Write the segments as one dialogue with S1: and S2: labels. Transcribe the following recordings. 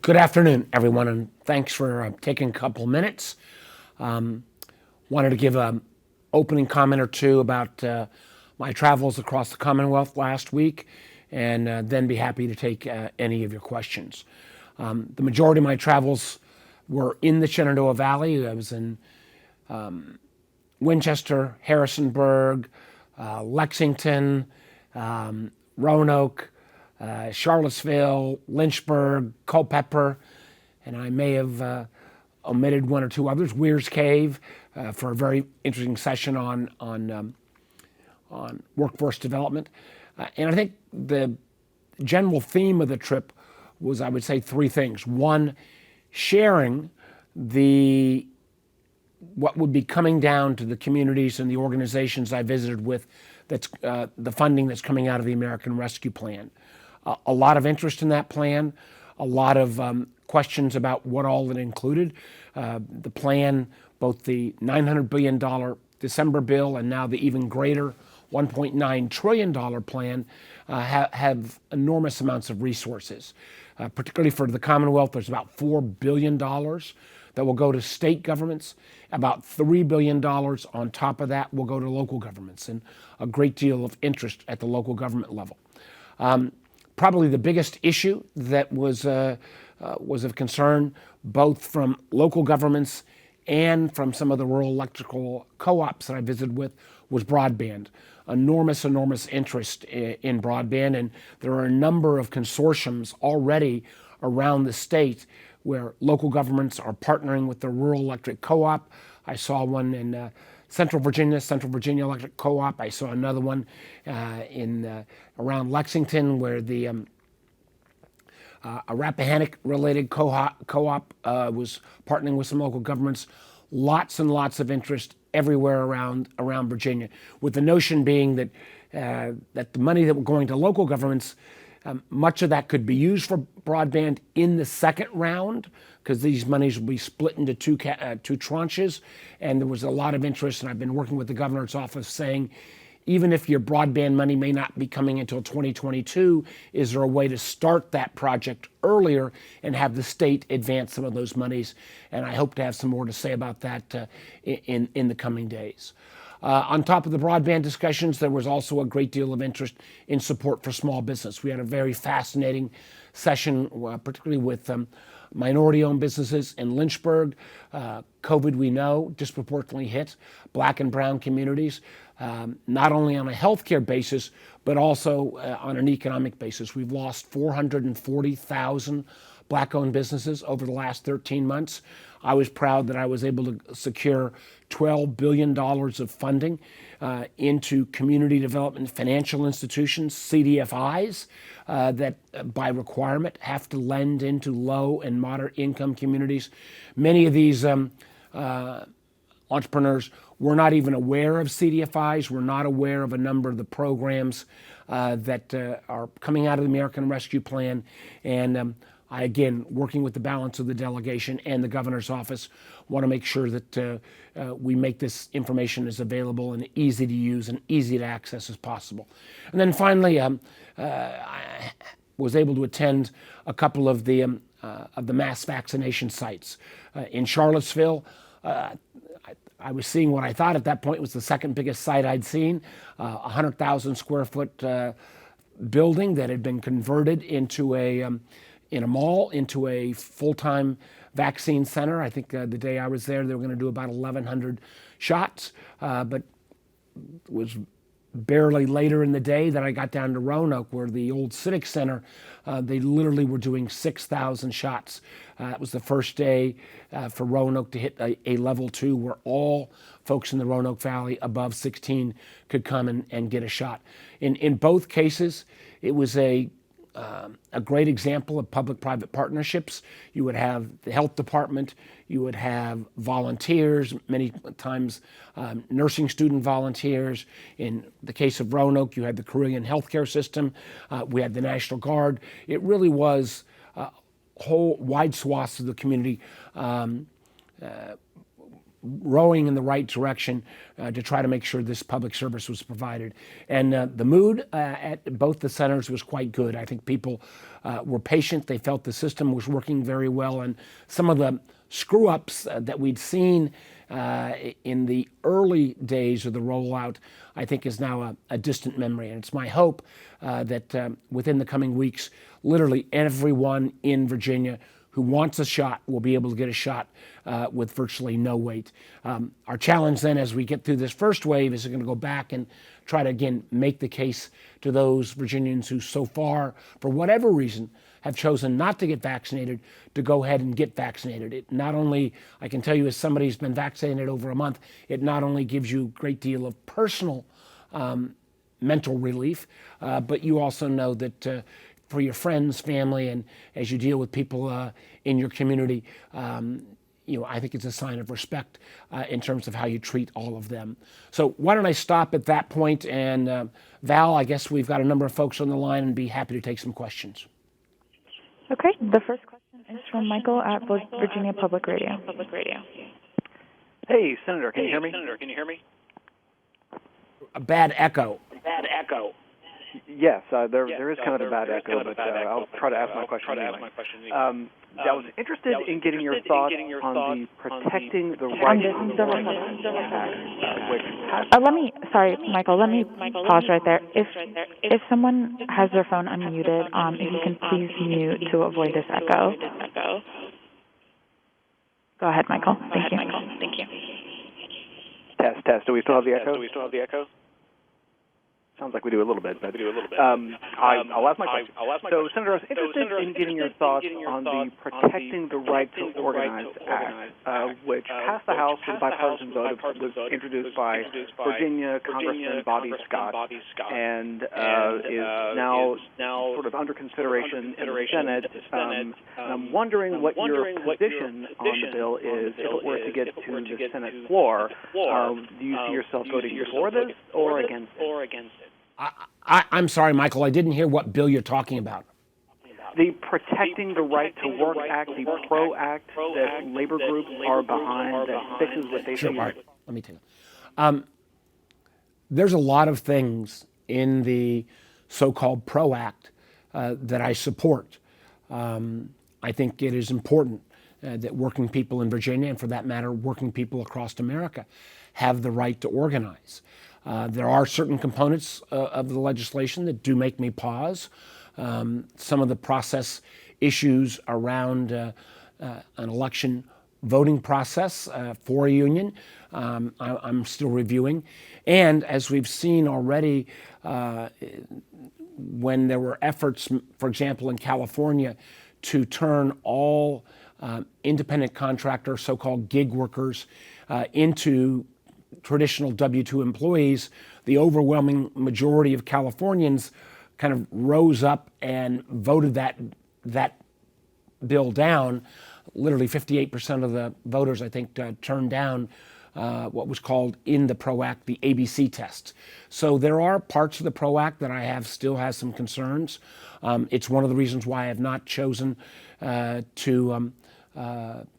S1: Good afternoon, everyone, and thanks for taking a couple minutes. Wanted to give an opening comment or two about my travels across the Commonwealth last week, and then be happy to take any of your questions. The majority of my travels were in the Shenandoah Valley. I was in Winchester, Harrisonburg, Lexington, Roanoke, Charlottesville, Lynchburg, Culpeper, and I may have omitted one or two others. Weir's Cave for a very interesting session on workforce development. And I think the general theme of the trip was, I would say, three things. One, sharing what would be coming down to the communities and the organizations I visited with, that's the funding that's coming out of the American Rescue Plan. A lot of interest in that plan, a lot of questions about what all it included. The plan, both the $900 billion December bill and now the even greater $1.9 trillion plan, have enormous amounts of resources. Particularly for the Commonwealth, there's about $4 billion that will go to state governments. About $3 billion on top of that will go to local governments, and a great deal of interest at the local government level. Probably the biggest issue that was of concern, both from local governments and from some of the rural electrical co-ops that I visited with, was broadband. Enormous interest in broadband, and there are a number of consortiums already around the state where local governments are partnering with the rural electric co-op. I saw one in Central Virginia Electric Co-op. I saw another one around Lexington, where the a Rappahannock-related co-op was partnering with some local governments. Lots and lots of interest everywhere around Virginia, with the notion being that the money that were going to local governments, much of that could be used for broadband in the second round, because these monies will be split into two tranches. And there was a lot of interest, and I've been working with the governor's office saying, even if your broadband money may not be coming until 2022, is there a way to start that project earlier and have the state advance some of those monies? And I hope to have some more to say about that in the coming days. On top of the broadband discussions, there was also a great deal of interest in support for small business. We had a very fascinating session, particularly with minority-owned businesses in Lynchburg. COVID, we know, disproportionately hit Black and brown communities, not only on a healthcare basis, but also on an economic basis. We've lost 440,000 Black-owned businesses over the last 13 months. I was proud that I was able to secure $12 billion of funding into community development financial institutions, CDFIs, that by requirement have to lend into low and moderate income communities. Many of these entrepreneurs were not even aware of CDFIs, were not aware of a number of the programs that are coming out of the American Rescue Plan. And I, again, working with the balance of the delegation and the governor's office, want to make sure that we make this information as available and easy to use and easy to access as possible. And then finally, I was able to attend a couple of the mass vaccination sites. In Charlottesville, I was seeing what I thought at that point was the second biggest site I'd seen, 100,000 square foot building that had been converted into in a mall into a full-time vaccine center. I think the day I was there, they were going to do about 1,100 shots, but it was barely later in the day that I got down to Roanoke, where the old Civic Center, they literally were doing 6,000 shots. It was the first day for Roanoke to hit a level 2, where all folks in the Roanoke Valley above 16 could come and get a shot. In both cases, it was a great example of public-private partnerships. You would have the health department, you would have volunteers, many times nursing student volunteers. In the case of Roanoke, you had the Korean healthcare system. We had the National Guard. It really was whole wide swaths of the community rowing in the right direction to try to make sure this public service was provided. And the mood at both the centers was quite good. I think people were patient. They felt the system was working very well. And some of the screw-ups that we'd seen in the early days of the rollout, I think is now a distant memory. And it's my hope that within the coming weeks, literally everyone in Virginia who wants a shot will be able to get a shot with virtually no wait. Our challenge then as we get through this first wave is going to go back and try to, again, make the case to those Virginians who so far, for whatever reason, have chosen not to get vaccinated, to go ahead and get vaccinated. It not only, I can tell you as somebody who's been vaccinated over a month, it not only gives you a great deal of personal mental relief, but you also know that for your friends, family, and as you deal with people in your community, I think it's a sign of respect in terms of how you treat all of them. So why don't I stop at that point, and Val, I guess we've got a number of folks on the line and be happy to take some questions.
S2: Okay, the first question is from Michael at Virginia Public Radio.
S3: Hey, Senator, can you hear me?
S1: A bad echo.
S3: Yes, there is kind of a bad echo, but I'll try to ask my question anyway. I was interested in getting your thoughts on the protecting the right to organize
S2: Michael, let me pause right there. If someone has their phone unmuted, if you can please mute to avoid this echo. Go ahead, Michael. Thank you.
S3: Test. Do we still have the echo? Sounds like we do a little bit, but I'll ask my question. So, Senator, I was interested in getting your thoughts on the Protecting the Right to Organize Act, which passed the House with a bipartisan vote. It was introduced by Virginia Congressman Bobby Scott, and is now sort of under consideration in the Senate. And I'm wondering what your position on the bill is if it were to get to the Senate floor. Do you see yourself voting for this or against it?
S1: I'm sorry, Michael, I didn't hear what bill you're talking about.
S3: The Protecting the Right to Work Act, the PRO Act that labor groups are behind, that fixes what they
S1: Sure,
S3: say.
S1: all right. Let me tell you. There's a lot of things in the so-called PRO Act that I support. I think it is important that working people in Virginia, and for that matter, working people across America, have the right to organize. There are certain components of the legislation that do make me pause. Some of the process issues around an election voting process for a union, I'm still reviewing. And as we've seen already, when there were efforts, for example, in California, to turn all independent contractor, so-called gig workers, into traditional W-2 employees, the overwhelming majority of Californians kind of rose up and voted that bill down. Literally 58% of the voters, I think, turned down what was called in the PRO Act the ABC test. So there are parts of the PRO Act that still has some concerns. It's one of the reasons why I have not chosen to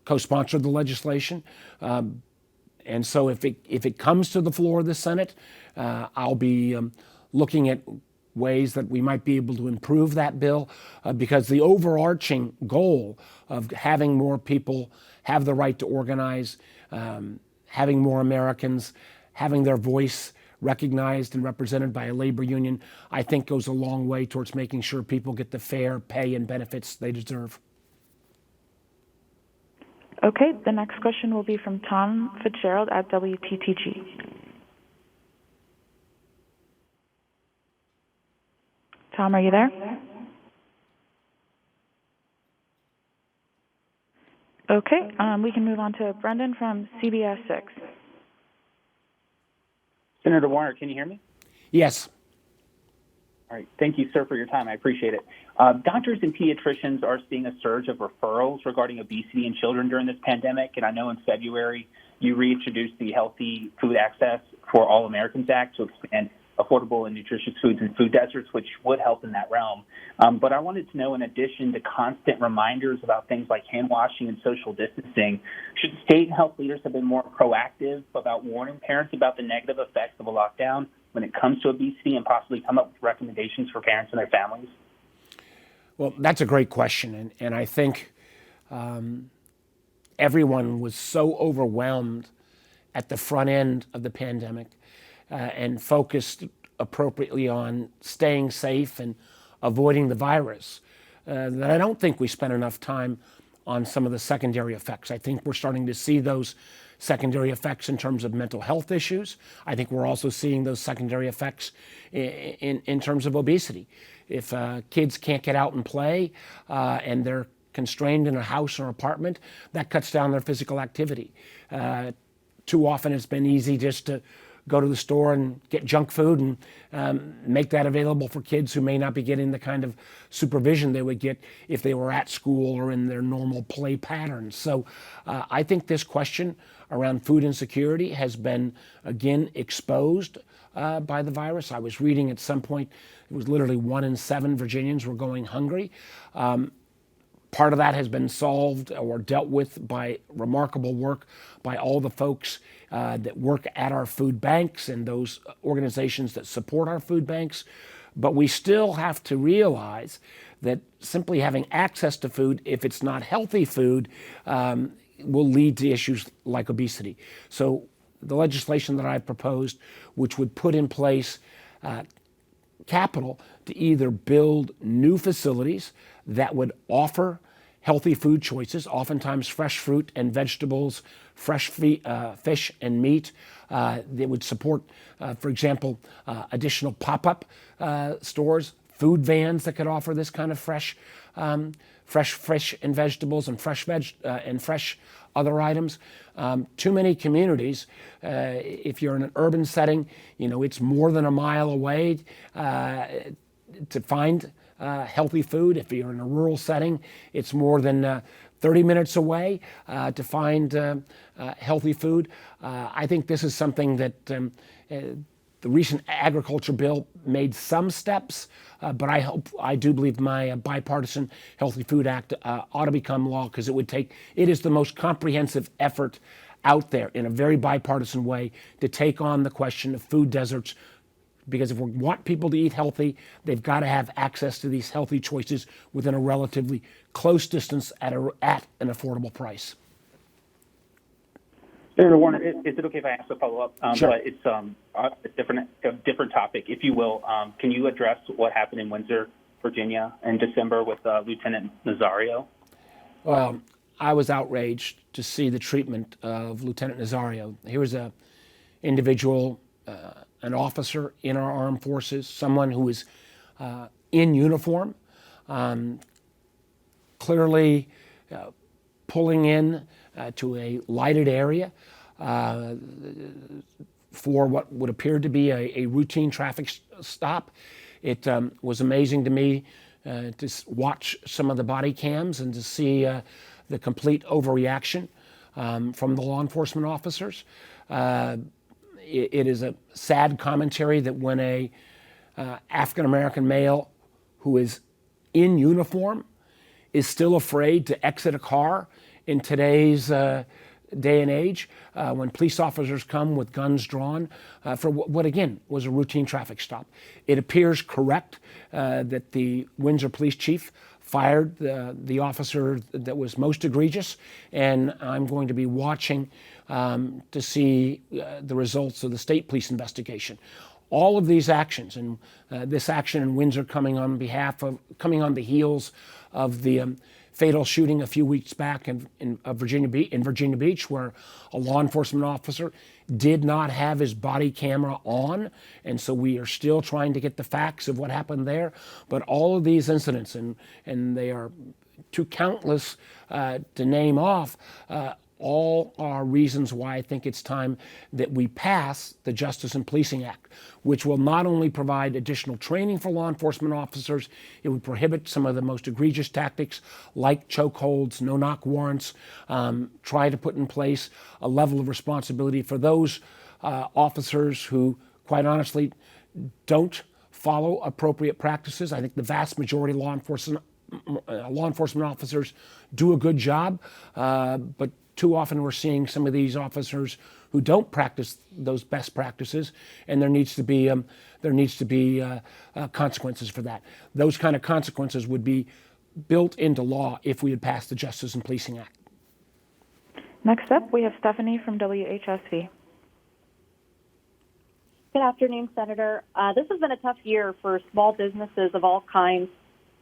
S1: co-sponsor the legislation. And so if it comes to the floor of the Senate, I'll be looking at ways that we might be able to improve that bill, because the overarching goal of having more people have the right to organize, having more Americans having their voice recognized and represented by a labor union, I think goes a long way towards making sure people get the fair pay and benefits they deserve.
S2: Okay, the next question will be from Tom Fitzgerald at WTTG. Tom, are you there? Okay, we can move on to Brendan from CBS 6.
S4: Senator Warner, can you hear me?
S1: Yes.
S4: All right. Thank you, sir, for your time. I appreciate it. Doctors and pediatricians are seeing a surge of referrals regarding obesity in children during this pandemic, and I know in February you reintroduced the Healthy Food Access for All Americans Act to expand affordable and nutritious foods and food deserts, which would help in that realm. But I wanted to know, in addition to constant reminders about things like hand washing and social distancing, should state and health leaders have been more proactive about warning parents about the negative effects of a lockdown when it comes to obesity and possibly come up with recommendations for parents and their families?
S1: Well, that's a great question. And I think everyone was so overwhelmed at the front end of the pandemic and focused appropriately on staying safe and avoiding the virus that I don't think we spent enough time on some of the secondary effects. I think we're starting to see those secondary effects in terms of mental health issues. I think we're also seeing those secondary effects in terms of obesity. If kids can't get out and play and they're constrained in a house or apartment, that cuts down their physical activity. Too often it's been easy just to go to the store and get junk food and make that available for kids who may not be getting the kind of supervision they would get if they were at school or in their normal play patterns. So I think this question around food insecurity has been, again, exposed by the virus. I was reading at some point, it was literally 1 in 7 Virginians were going hungry. Part of that has been solved or dealt with by remarkable work by all the folks that work at our food banks and those organizations that support our food banks. But we still have to realize that simply having access to food, if it's not healthy food, will lead to issues like obesity. So the legislation that I've proposed, which would put in place capital to either build new facilities that would offer healthy food choices, oftentimes fresh fruit and vegetables, fresh fish and meat. They would support, for example, additional pop-up stores, food vans that could offer this kind of fresh fish and vegetables and fresh other items. Too many communities, if you're in an urban setting, it's more than a mile away to find healthy food. If you're in a rural setting, it's more than 30 minutes away to find healthy food. I think this is something that the recent agriculture bill made some steps, but I do believe my bipartisan Healthy Food Act ought to become law, because it is the most comprehensive effort out there in a very bipartisan way to take on the question of food deserts. Because if we want people to eat healthy, they've got to have access to these healthy choices within a relatively close distance at an affordable price.
S4: Senator Warner, is it okay if I ask a follow-up?
S1: Sure.
S4: But it's a different topic, if you will. Can you address what happened in Windsor, Virginia in December with Lieutenant Nazario?
S1: Well, I was outraged to see the treatment of Lieutenant Nazario. He was an individual, an officer in our armed forces, someone who is in uniform, clearly pulling in to a lighted area for what would appear to be a routine traffic stop. It was amazing to me to watch some of the body cams and to see the complete overreaction from the law enforcement officers. It is a sad commentary that when a African-American male who is in uniform is still afraid to exit a car in today's day and age, when police officers come with guns drawn for what again was a routine traffic stop. It appears correct that the Windsor police chief fired the officer that was most egregious, and I'm going to be watching to see the results of the state police investigation. All of these actions, and this action in Windsor coming on the heels of the fatal shooting a few weeks back in Virginia Beach, where a law enforcement officer did not have his body camera on, and so we are still trying to get the facts of what happened there. But all of these incidents, and they are too countless to name off, all are reasons why I think it's time that we pass the Justice and Policing Act, which will not only provide additional training for law enforcement officers, it would prohibit some of the most egregious tactics like chokeholds, no-knock warrants, try to put in place a level of responsibility for those officers who, quite honestly, don't follow appropriate practices. I think the vast majority of law enforcement officers do a good job, but too often we're seeing some of these officers who don't practice those best practices, and there needs to be consequences for that. Those kind of consequences would be built into law if we had passed the Justice and Policing Act.
S2: Next up, we have Stephanie from WHSV.
S5: Good afternoon, Senator. This has been a tough year for small businesses of all kinds.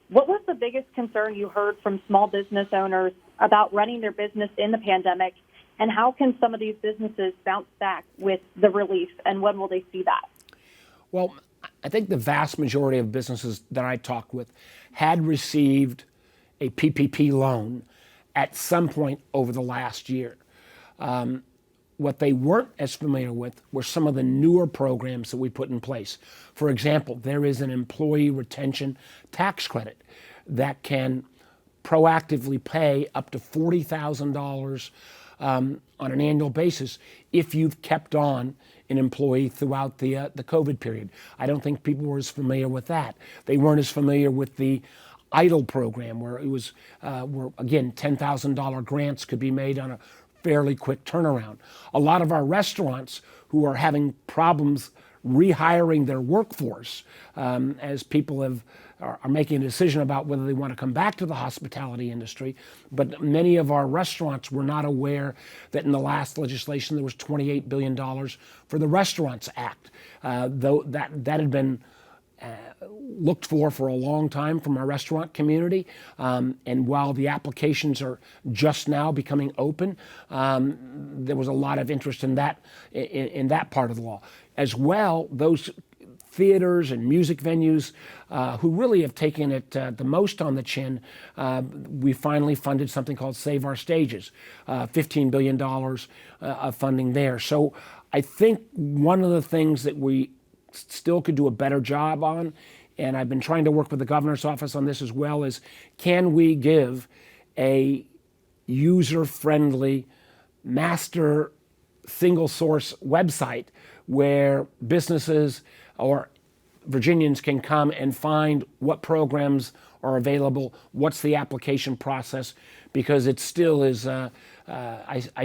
S5: What was the biggest concern you heard from small business owners about running their business in the pandemic, and how can some of these businesses bounce back with the relief, and when will they see that?
S1: Well, I think the vast majority of businesses that I talked with had received a PPP loan at some point over the last year. What they weren't as familiar with were some of the newer programs that we put in place. For example, there is an employee retention tax credit that can proactively pay up to $40,000 on an annual basis if you've kept on an employee throughout the COVID period. I don't think people were as familiar with that. They weren't as familiar with the EIDL program, where it was, where again, $10,000 grants could be made on a fairly quick turnaround. A lot of our restaurants who are having problems rehiring their workforce as people are making a decision about whether they want to come back to the hospitality industry. But many of our restaurants were not aware that in the last legislation there was $28 billion for the Restaurants Act, though that had been looked for a long time from our restaurant community. And while the applications are just now becoming open, there was a lot of interest in that part of the law. As well, those theaters and music venues who really have taken it the most on the chin, we finally funded something called Save Our Stages, $15 billion of funding there. So I think one of the things that we still could do a better job on, and I've been trying to work with the governor's office on this as well, is can we give a user-friendly master single source website where businesses or Virginians can come and find what programs are available, what's the application process, because it still is, I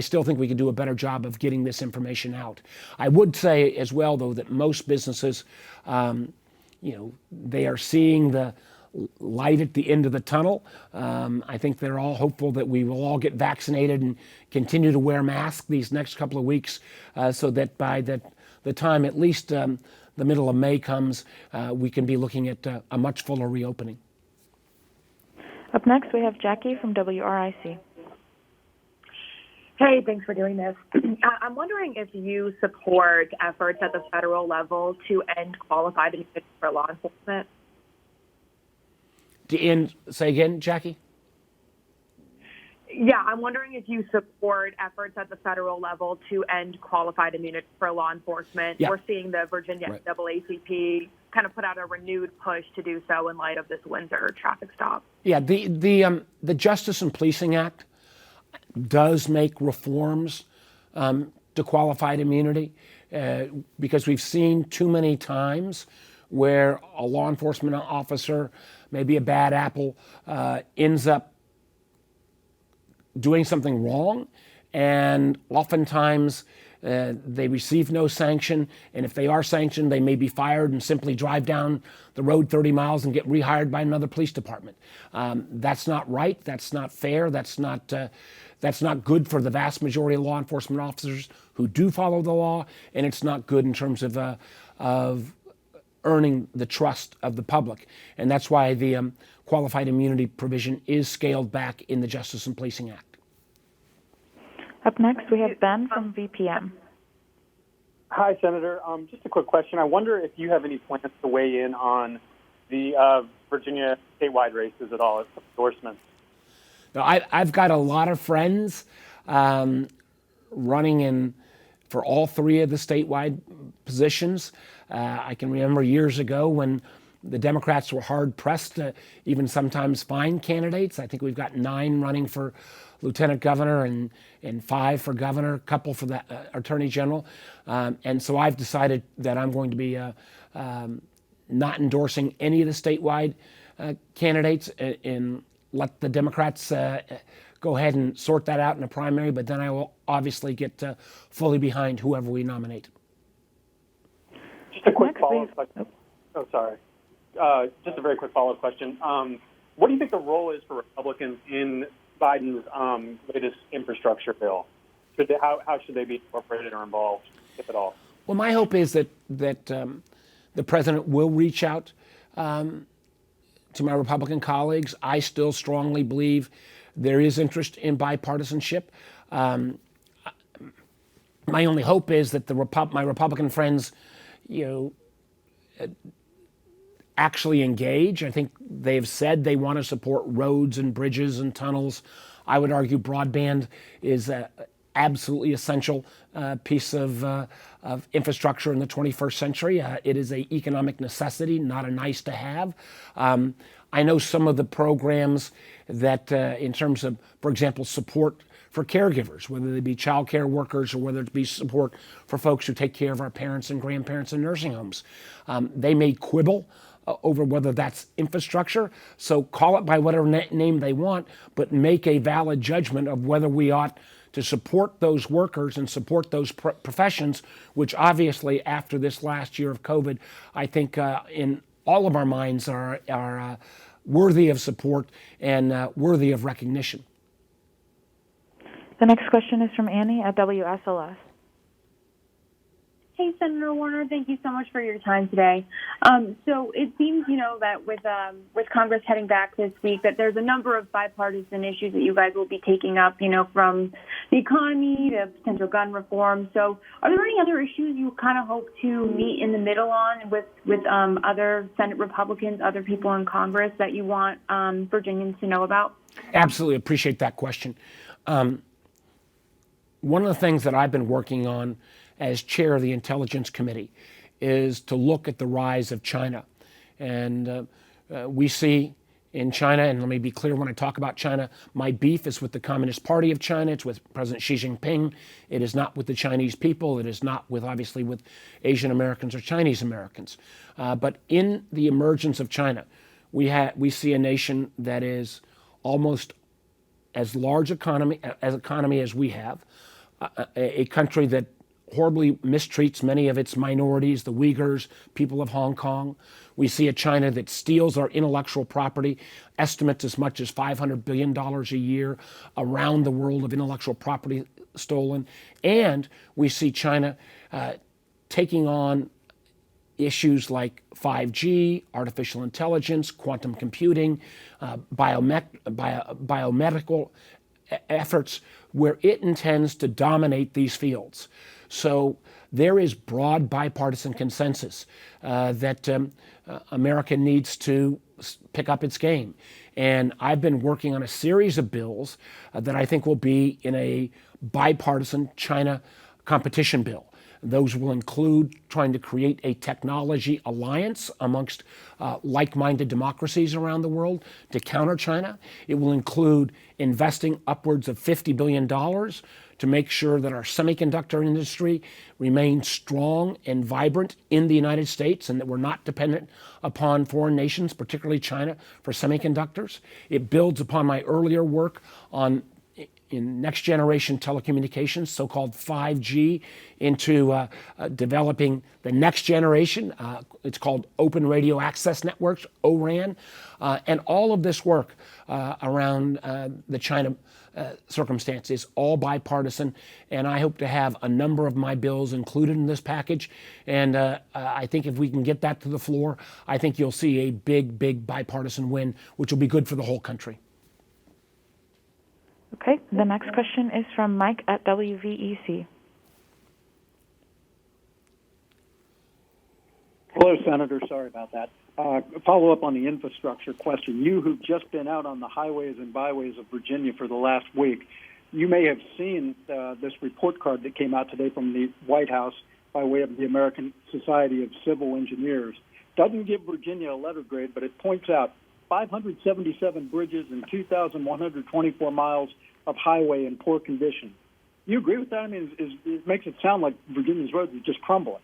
S1: still think we could do a better job of getting this information out. I would say as well, though, that most businesses, they are seeing the light at the end of the tunnel. I think they're all hopeful that we will all get vaccinated and continue to wear masks these next couple of weeks so that by the time at least the middle of May comes, we can be looking at a much fuller reopening.
S2: Up next, we have Jackie from WRIC.
S6: Hey, thanks for doing this. I'm wondering if you support efforts at the federal level to end qualified immunity for law enforcement.
S1: Say again, Jackie?
S6: Yeah, I'm wondering if you support efforts at the federal level to end qualified immunity for law enforcement.
S1: Yeah.
S6: We're seeing the Virginia NAACP kind of put out a renewed push to do so in light of this Windsor traffic stop.
S1: Yeah, the Justice and Policing Act does make reforms to qualified immunity because we've seen too many times where a law enforcement officer, maybe a bad apple, ends up doing something wrong, and oftentimes they receive no sanction, and if they are sanctioned, they may be fired and simply drive down the road 30 miles and get rehired by another police department. That's not right. That's not fair. That's not good for the vast majority of law enforcement officers who do follow the law, and it's not good in terms of earning the trust of the public. And that's why the qualified immunity provision is scaled back in the Justice and Policing Act.
S2: Up next, we have Ben from VPM.
S7: Hi, Senator. Just a quick question. I wonder if you have any plans to weigh in on the Virginia statewide races at all, endorsements.
S1: Now, I've got a lot of friends running for all three of the statewide positions. I can remember years ago when The Democrats were hard pressed to even sometimes find candidates. I think we've got 9 running for lieutenant governor and 5 for governor, a couple for the attorney general. And so I've decided that I'm going to be not endorsing any of the statewide candidates and let the Democrats go ahead and sort that out in a primary, but then I will obviously get fully behind whoever we nominate.
S7: Just a quick follow-up question. Oh, sorry. Just a very quick follow-up question. What do you think the role is for Republicans in Biden's latest infrastructure bill? How should they be incorporated or involved, if at all?
S1: Well, my hope is that the president will reach out to my Republican colleagues. I still strongly believe there is interest in bipartisanship. My only hope is that my Republican friends, actually engage. I think they've said they want to support roads and bridges and tunnels. I would argue broadband is an absolutely essential piece of infrastructure in the 21st century. It is an economic necessity, not a nice to have. I know some of the programs that, in terms of, for example, support for caregivers, whether they be child care workers or whether it be support for folks who take care of our parents and grandparents in nursing homes. They may quibble over whether that's infrastructure, so call it by whatever name they want, but make a valid judgment of whether we ought to support those workers and support those professions, which obviously after this last year of COVID, I think in all of our minds are worthy of support and worthy of recognition.
S2: The next question is from Annie at WSLS.
S5: Hey, Senator Warner, thank you so much for your time today. So it seems, that with Congress heading back this week, that there's a number of bipartisan issues that you guys will be taking up, from the economy to potential gun reform. So are there any other issues you kind of hope to meet in the middle on with other Senate Republicans, other people in Congress that you want Virginians to know about?
S1: Absolutely appreciate that question. One of the things that I've been working on as chair of the Intelligence Committee is to look at the rise of China. And we see in China, and let me be clear when I talk about China, my beef is with the Communist Party of China. It's with President Xi Jinping. It is not with the Chinese people. It is not obviously with Asian Americans or Chinese Americans. But in the emergence of China, we see a nation that is almost as large economy as we have, a country that horribly mistreats many of its minorities, the Uyghurs, people of Hong Kong. We see a China that steals our intellectual property, estimates as much as $500 billion a year around the world of intellectual property stolen. And we see China taking on issues like 5G, artificial intelligence, quantum computing, biomedical efforts where it intends to dominate these fields. So there is broad bipartisan consensus that America needs to pick up its game. And I've been working on a series of bills that I think will be in a bipartisan China competition bill. Those will include trying to create a technology alliance amongst like-minded democracies around the world to counter China. It will include investing upwards of $50 billion to make sure that our semiconductor industry remains strong and vibrant in the United States and that we're not dependent upon foreign nations, particularly China, for semiconductors. It builds upon my earlier work in next generation telecommunications, so-called 5G, into developing the next generation. It's called Open Radio Access Networks, ORAN. And all of this work around the China circumstance is all bipartisan. And I hope to have a number of my bills included in this package. And I think if we can get that to the floor, I think you'll see a big, big bipartisan win, which will be good for the whole country.
S2: Okay, the next question is from Mike at WVEC.
S8: Hello, Senator. Sorry about that. Follow up on the infrastructure question. You who've just been out on the highways and byways of Virginia for the last week, you may have seen this report card that came out today from the White House by way of the American Society of Civil Engineers. doesn't give Virginia a letter grade, but it points out 577 bridges and 2,124 miles of highway in poor condition. You agree with that? I mean, it makes it sound like Virginia's roads are just crumbling.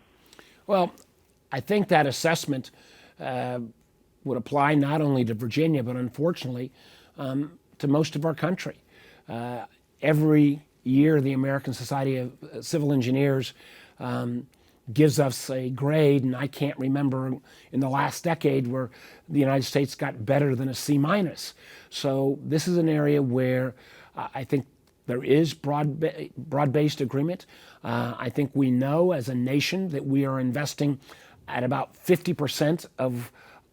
S1: Well, I think that assessment would apply not only to Virginia, but unfortunately to most of our country. Every year, the American Society of Civil Engineers gives us a grade, and I can't remember in the last decade where the United States got better than a C minus. So this is an area where I think there is broad-based agreement. I think we know as a nation that we are investing at about 50%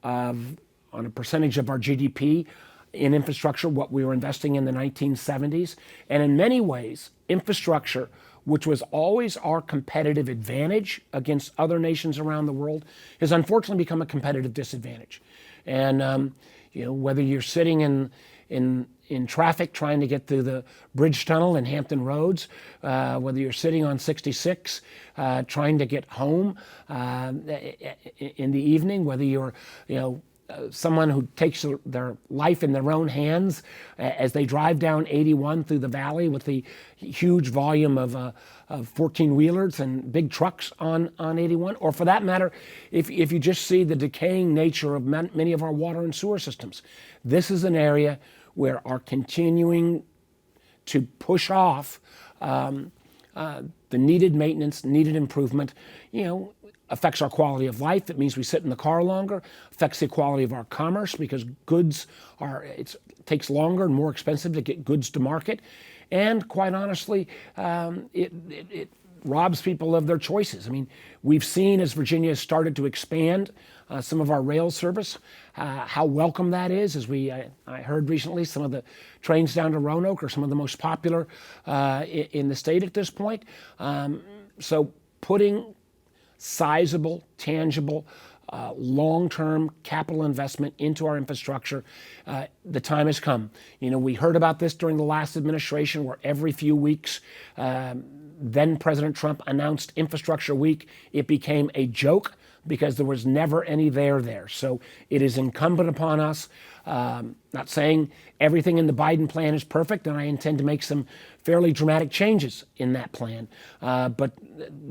S1: on a percentage of our GDP in infrastructure, what we were investing in the 1970s. And in many ways, infrastructure, which was always our competitive advantage against other nations around the world, has unfortunately become a competitive disadvantage. And whether you're sitting in traffic trying to get through the bridge tunnel in Hampton Roads, whether you're sitting on 66 trying to get home in the evening, whether you're someone who takes their life in their own hands as they drive down 81 through the valley with the huge volume of 14-wheelers and big trucks on 81, or for that matter, if you just see the decaying nature of many of our water and sewer systems. This is an area where our continuing to push off the needed maintenance, needed improvement, affects our quality of life. It means we sit in the car longer, affects the quality of our commerce because it takes longer and more expensive to get goods to market. And quite honestly, it robs people of their choices. I mean, we've seen as Virginia has started to expand some of our rail service, how welcome that is. As I heard recently, some of the trains down to Roanoke are some of the most popular in the state at this point. So putting sizable, tangible, long-term capital investment into our infrastructure, the time has come. We heard about this during the last administration where every few weeks, then President Trump announced Infrastructure Week. It became a joke because there was never any there. So it is incumbent upon us, not saying everything in the Biden plan is perfect, and I intend to make some fairly dramatic changes in that plan, but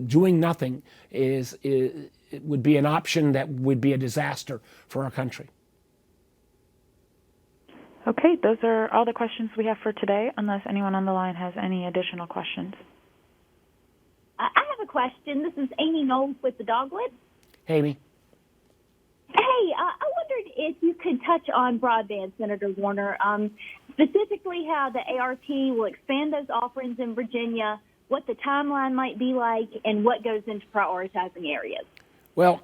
S1: doing nothing would be an option that would be a disaster for our country.
S2: Okay, those are all the questions we have for today, unless anyone on the line has any additional questions.
S9: I have a question. This is Amy Knowles with the Dogwood.
S1: Hey, Amy.
S9: Hey, I wondered if you could touch on broadband, Senator Warner, specifically how the ARP will expand those offerings in Virginia, what the timeline might be like, and what goes into prioritizing areas.
S1: Well,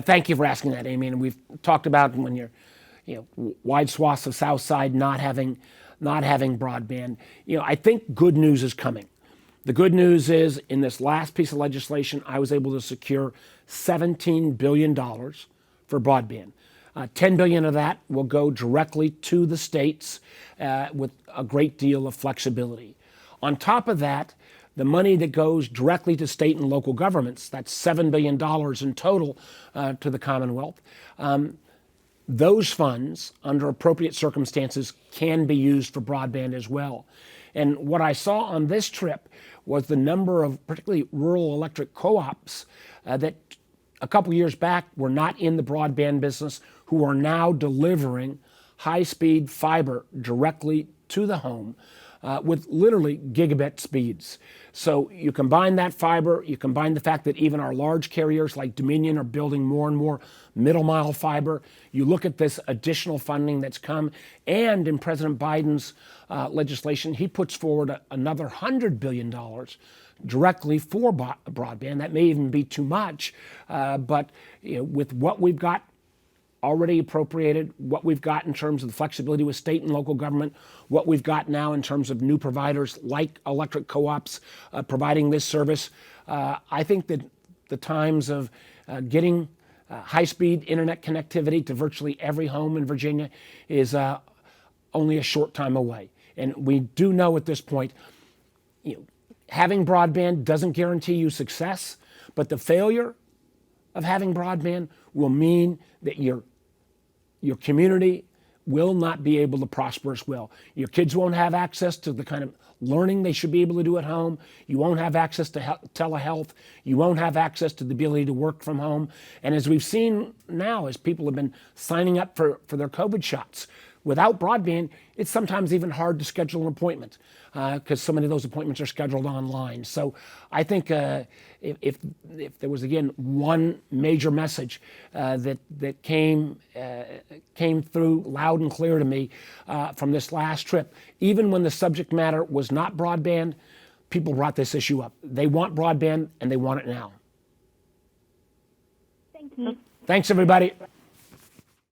S1: thank you for asking that, Amy. And we've talked about when you're, wide swaths of South Side not having broadband. I think good news is coming. The good news is in this last piece of legislation, I was able to secure $17 billion for broadband. $10 billion of that will go directly to the states with a great deal of flexibility. On top of that, the money that goes directly to state and local governments, that's $7 billion in total to the Commonwealth. Those funds, under appropriate circumstances, can be used for broadband as well. And what I saw on this trip was the number of particularly rural electric co-ops that a couple years back were not in the broadband business, who are now delivering high-speed fiber directly to the home with literally gigabit speeds. So you combine that fiber, you combine the fact that even our large carriers like Dominion are building more and more middle-mile fiber. You look at this additional funding that's come, and in President Biden's legislation, he puts forward another $100 billion directly for broadband. That may even be too much, but with what we've got already appropriated, what we've got in terms of the flexibility with state and local government, what we've got now in terms of new providers like electric co-ops providing this service, I think that the times of getting high-speed internet connectivity to virtually every home in Virginia is only a short time away. And we do know at this point, having broadband doesn't guarantee you success, but the failure of having broadband will mean that your community will not be able to prosper as well. Your kids won't have access to the kind of learning they should be able to do at home. You won't have access to telehealth. You won't have access to the ability to work from home. And as we've seen now, as people have been signing up for their COVID shots, without broadband, it's sometimes even hard to schedule an appointment because so many of those appointments are scheduled online. So I think if there was, again, one major message that came through loud and clear to me from this last trip, even when the subject matter was not broadband, people brought this issue up. They want broadband, and they want it now.
S9: Thank you.
S1: Thanks, everybody.